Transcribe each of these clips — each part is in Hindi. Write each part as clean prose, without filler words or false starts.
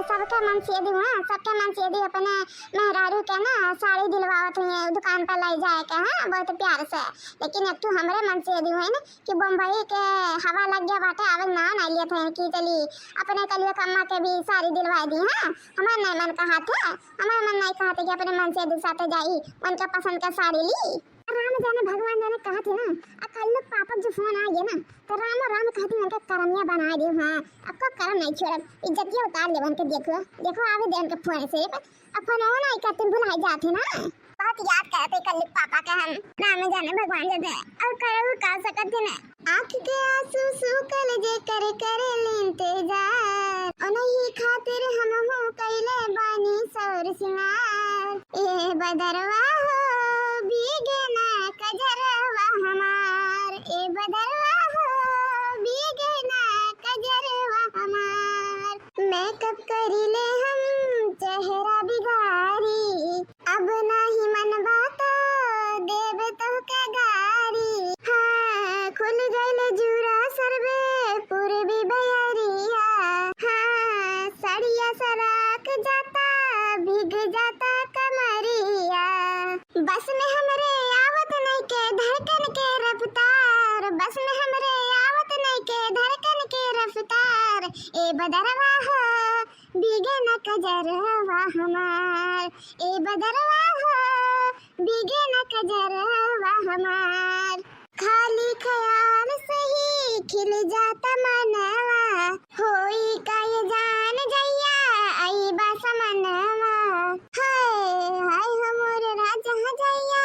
सबके मन से दी है, सबके मन से दी अपने मेहरारू के ना साड़ी दिलवावत हुई दुकान पर ले जाए के हैं बहुत प्यार से। लेकिन एक तो हमारे मन से दी है ना कि बम्बई के हवा लग गया बाटे, अब ना नहीं लिए थे कि चली अपने कलिया कम्मा के भी साड़ी दिलवा दी है। हमारे नहीं मन कहा थे, हमारे मन नहीं कहा थे कि अपने मन से दी साथे जाई उनके पसंद का साड़ी ली। राम जाने भगवान जाने कहा थे ना, कल लोग पापा जो फोन आ गया ना तो राम राम कहती उनका करमिया बना दी। हाँ आपका कर्म नहीं छोड़, इज्जतिया उतार ले उनके। देखो देखो आवे दे उनके फोन से, अब फोन ना करते भुला जाते ना। बहुत याद करते कल पापा का हम, राम जाने भगवान जाने और करो का सकते ना। आँख के आंसू सूखल जे कर कर इंतजार, उन्हीं खातिर हम हो कैले बानी सौर सिंगार। ए बदरवा हो भीगे ना कजरवा हमार, ए बदरवा हो भीगे ना कजरवा हमार। मेकअप करी ले हम चेहरा बिगारी, अब नहीं मन बात देव तो के गारी। हाँ खुल गइल जूरा सरबे पूर्वी बयरिया, हाँ सड़िया सराक जाता भीग जाता कमरिया। बस में हमरे आवत नहीं के धड़कन के रफ्तार, बस में हमरे आवत नहीं के धड़कन के रफ्तार। ए बदरवा हो भीगे न कजरवा हमार, ए बदरवा हो भीगे न कजरवा हमार। खाली ख्याल से ही खिल जाता मनवा, होई का ये जान जइया आई बस मनवा। हाय हाय हमर राजा जइया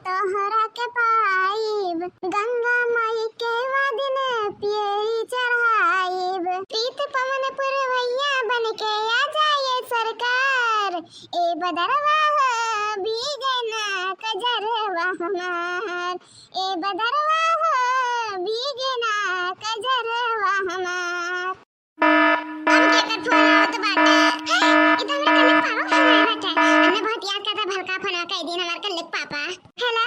तोहरा के पाइब, गंगा माई के वादिन पियरी चढ़ाइब। प्रीत पवन पुरवैया बन के आ जाए सरकार, ए बदरवा हो भीगे ना कजरवा हमार, ए बदरवा हो भीगे ना कजरवा हमार। अब के फोन आवत बाटे, इधर मेरे कल पापा फोन बाटे, हमने बहुत याद करता भलका फोन कई दिन हमारे कल पापा। हेलो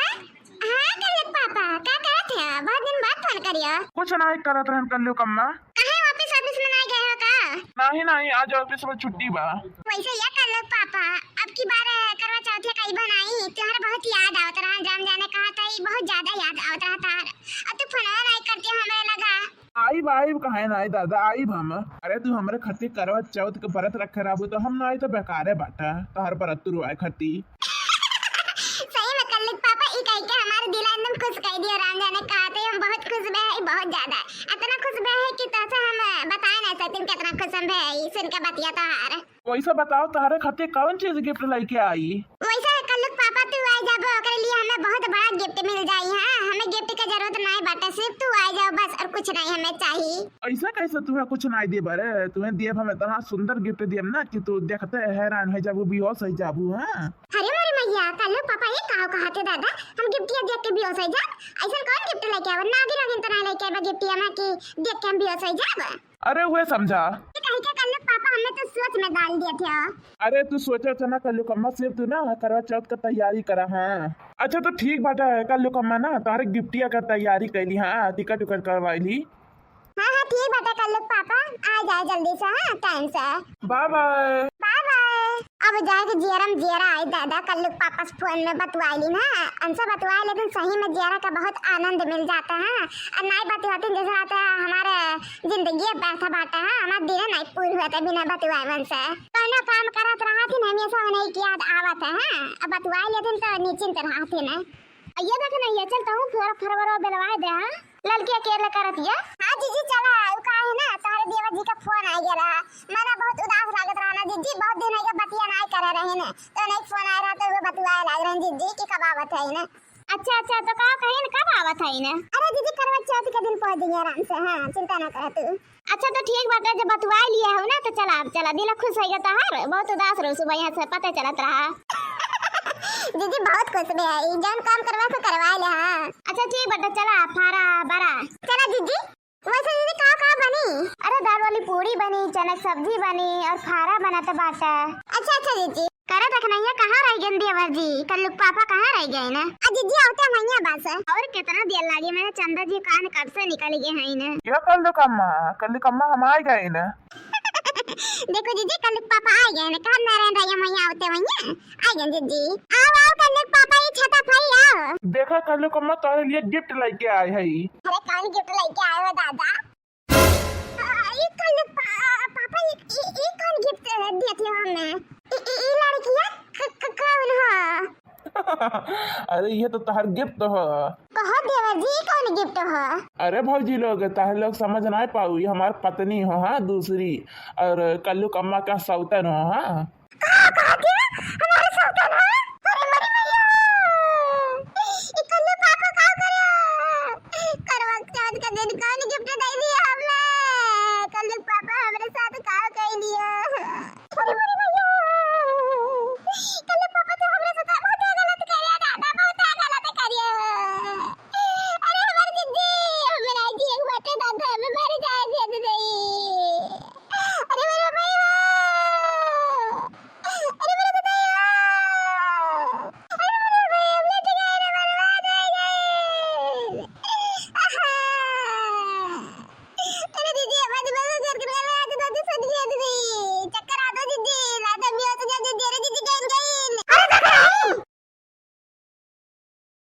हां कल पापा का करत है, बहुत दिन बाद फोन करियो। कुछ नहीं करत रहन कल्लू कम्मा। काहे वापस ऑफिस में नहीं गए हो का? नहीं नहीं आज ऑफिस में छुट्टी बा। वैसे या कर लो पापा, अब की बार करवा चौथ कई बनाई तुम्हारा बहुत याद आवत रहा, जाम जाने कहा था बहुत ज्यादा याद आवत रहा तार। अब तू फोन नहीं करती हमें लगा आई कहे नहीं दादा आई हम। अरे तू हमरे खती करवा चौथ के व्रत रखे रहबू तो हम नहीं तो बेकारे बाटा तोहर पर तू आए खती। सही में कर ले पापा, ई कह के हमारे दिल एकदम खुश कर दिया। राम जाने कहा था हम बहुत खुश बे, बहुत ज्यादा इतना खुश बे है कि तो हम बता नहीं सकते कितना खुश हम बे सुन के बतिया तार। वैसा बताओ तोहरे खती कौन चीज गिफ्ट लेके आई? वैसा कल पापा तू आ जा, ओकरे लिए हमें बहुत बड़ा गिफ्ट मिल जाई। हां हमें गिफ्ट की जरूरत नहीं बाटे, सिर्फ तू आ जाओ बस और कुछ नहीं हमें चाहिए। ऐसा कैसे तुम्हें कुछ नहीं दे बरे, तुम्हें दिए हमें इतना सुंदर गिफ्ट दिए ना कि तू देखते हैरान हो जाबू बेहोश हो जाबू। हां अरे मोरे मैया कल पापा ये कहते दादा हम गिफ्ट देख के बेहोश हो जा, ऐसा कौन गिफ्ट लेके आवे? नागिन नागिन तरह लेके आवे गिफ्ट हमें कि देख के हम बेहोश हो जाब। अरे हुए समझा कहीं के कल पापा हमें तो सोच में डाल दिए थे। अरे तू सोचा था ना कल कम्मा सिर्फ तू ना करवा चौथ का तैयारी करा। हाँ अच्छा तो ठीक बात है, कल कम्मा ना तारे गिफ्टिया का तैयारी कैली। हाँ टिकट उकट करवाइली। हाँ ठीक बात है कल पापा आ जाए जल्दी से, हाँ टाइम से। Bye bye bye bye. अब जाके जेरम जेरा आई दादा कल पापा से फोन में बतवाइली ना, हमसे बतवाए लेकिन सही में जेरा का बहुत आनंद मिल जाता है। और नहीं बतवाते जैसे रहता है हमारे जिंदगी बैठा बाटा है, हमारे दिन नहीं पूरी हुआ बिना बतवाए मन से। तो काम करत रहा थी ना हमेशा नहीं की याद आवत है। हाँ अब बतवाए लेकिन तो निश्चिंत रहा थे ना। ये देख नहीं है चलता हूँ फिर फरवरो बेलवाए दे। हाँ लड़की अकेले करतिया। हाँ जीजी चला का है ना तारे देवा जी का फोन आ गया रहा, मना बहुत उदास लागत रहा ना जीजी, बहुत दिन है बतिया नहीं करे रहे ना तो नहीं फोन आ रहा तो वो बतवाए लग रहे जीजी की कब आवत है ना। अच्छा अच्छा तो कहा कहीं कब आवत है ना? अरे जीजी करवा चौथ के दिन पहुंच जाएंगे आराम से। हाँ चिंता ना कर तू। अच्छा तो ठीक बात है, जब बतवाए लिया हो ना तो चला चला दिल खुश हो गया तार, बहुत उदास रहो सुबह यहाँ से पता चलत रहा। दीदी बहुत खुश में है, जौन काम करवा तो करवा ले। हाँ अच्छा ठीक बेटा चला फारा बरा चला दीदी। वैसे दीदी कहाँ बनी? अरे दाल वाली पूरी बनी, चना की सब्जी बनी और फारा बना तो बाटा। अच्छा अच्छा दीदी करा रखना कहाँ रह गए देवर जी, कल लोग पापा कहाँ रह गए ना? दीदी आवते मैया बस और कितना देर लगी, मैंने चंदा जी कान कब से निकल गए हैं ना। क्या कल कम्मा हम आ गए ना। देखो जीजी कल पापा आ गए ना, कहाँ नारायण राय मैया होते वहीं आ गए जीजी। आओ आओ कल पापा ये छता फाई आओ। देखा कल्लू कम्मा तारे लिए गिफ्ट लेके आए है। अरे कौन गिफ्ट लेके आए हो दादा? ये कल पापा ये कौन गिफ्ट दिए थे हमें? ये लड़कियां कौन है? अरे ये तो तहर गिफ्ट हो। कहो देवर जी कौन गिफ्ट हो? अरे भौजी लोग तहर लोग समझ ना पाऊ, ये हमार पत्नी हो हाँ दूसरी, और कल्लू कम्मा का सौतन हो हाँ। कहा के हमारे सौतन है? अरे मरी मैया ये कल्लू पापा का करे करवा चौथ का दिन कौन गिफ्ट दे दिया हमें? कल्लू पापा हमारे साथ का कर लिया? अरे मरी